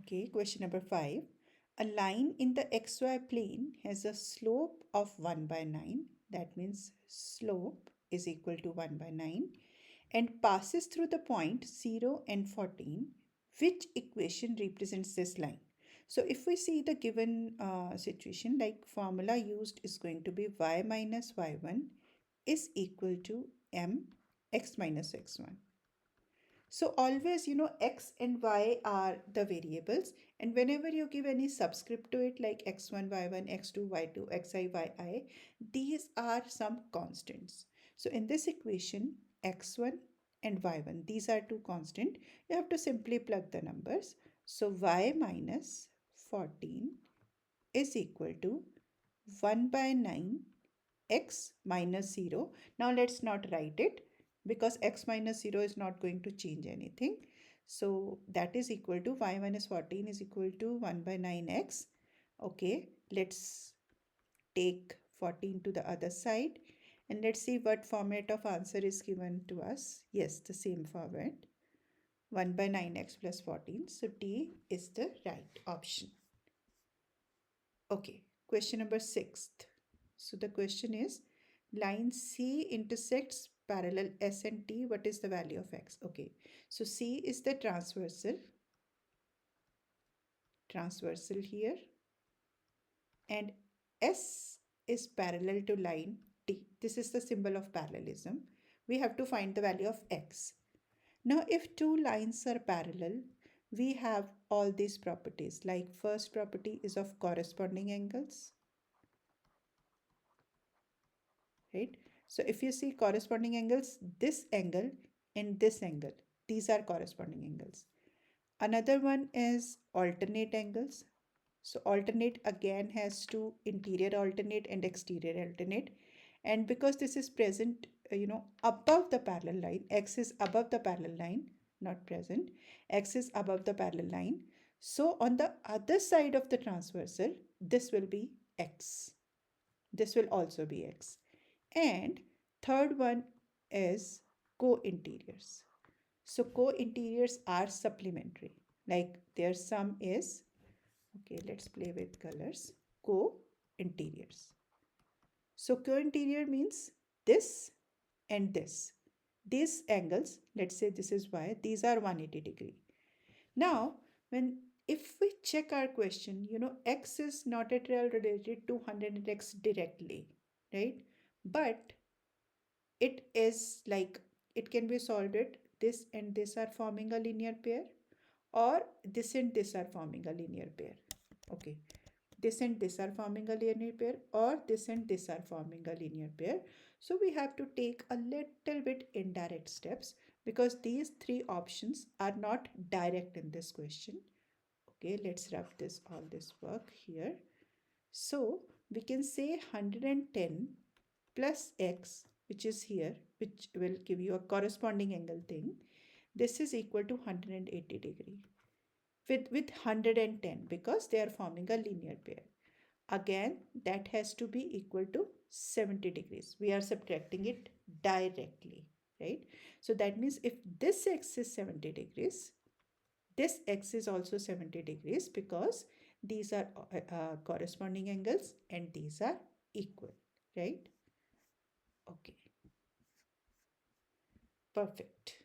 Okay, question number 5. A line in the xy plane has a slope of 1 by 9. That means slope is equal to 1 by 9 and passes through the point 0 and 14. Which equation represents this line? So if we see the given situation, like formula used is going to be y minus y1 is equal to m x minus x1. So always, x and y are the variables, and whenever you give any subscript to it like x1, y1, x2, y2, xi, yi, these are some constants. So in this equation, x1 and y1, these are two constant. You have to simply plug the numbers. So y minus 14 is equal to 1 by 9 x minus 0. Now let's not write it because x minus 0 is not going to change anything. So that is equal to y minus 14 is equal to 1 by 9x. Okay, let's take 14 to the other side and let's see what format of answer is given to us. Yes, the same format. 1 by 9x plus 14. So D is the right option. Okay, question number 6. So the question is, line C intersects parallel S and T. What is the value of X? Okay, so C is the transversal here, and S is parallel to line T. This is the symbol of parallelism. We have to find the value of X. Now, if two lines are parallel, we have all these properties. Like first property is of corresponding angles, right? So if you see corresponding angles, this angle and this angle, these are corresponding angles. Another one is alternate angles. So alternate again has two, interior alternate and exterior alternate. And because this is present, above the parallel line, x is above the parallel line, not present, x is above the parallel line. So on the other side of the transversal, this will be x. This will also be x. And third one is co-interiors. So co-interiors are supplementary. Like their sum is, okay, let's play with colors, co-interiors. So co-interior means this and this. These angles, let's say this is y, these are 180 degree. Now, if we check our question, x is not at all related to 100x directly, right? But it is like, it can be solved it, this and this are forming a linear pair, or this and this are forming a linear pair. Okay, this and this are forming a linear pair, or this and this are forming a linear pair. So we have to take a little bit indirect steps because these three options are not direct in this question. Okay, let's wrap this all this work here. So we can say 110 plus x, which is here, which will give you a corresponding angle thing. This is equal to 180 degree with 110 because they are forming a linear pair. Again, that has to be equal to 70 degrees. We are subtracting it directly, right? So that means if this x is 70 degrees, this x is also 70 degrees because these are corresponding angles and these are equal, right? Okay, perfect.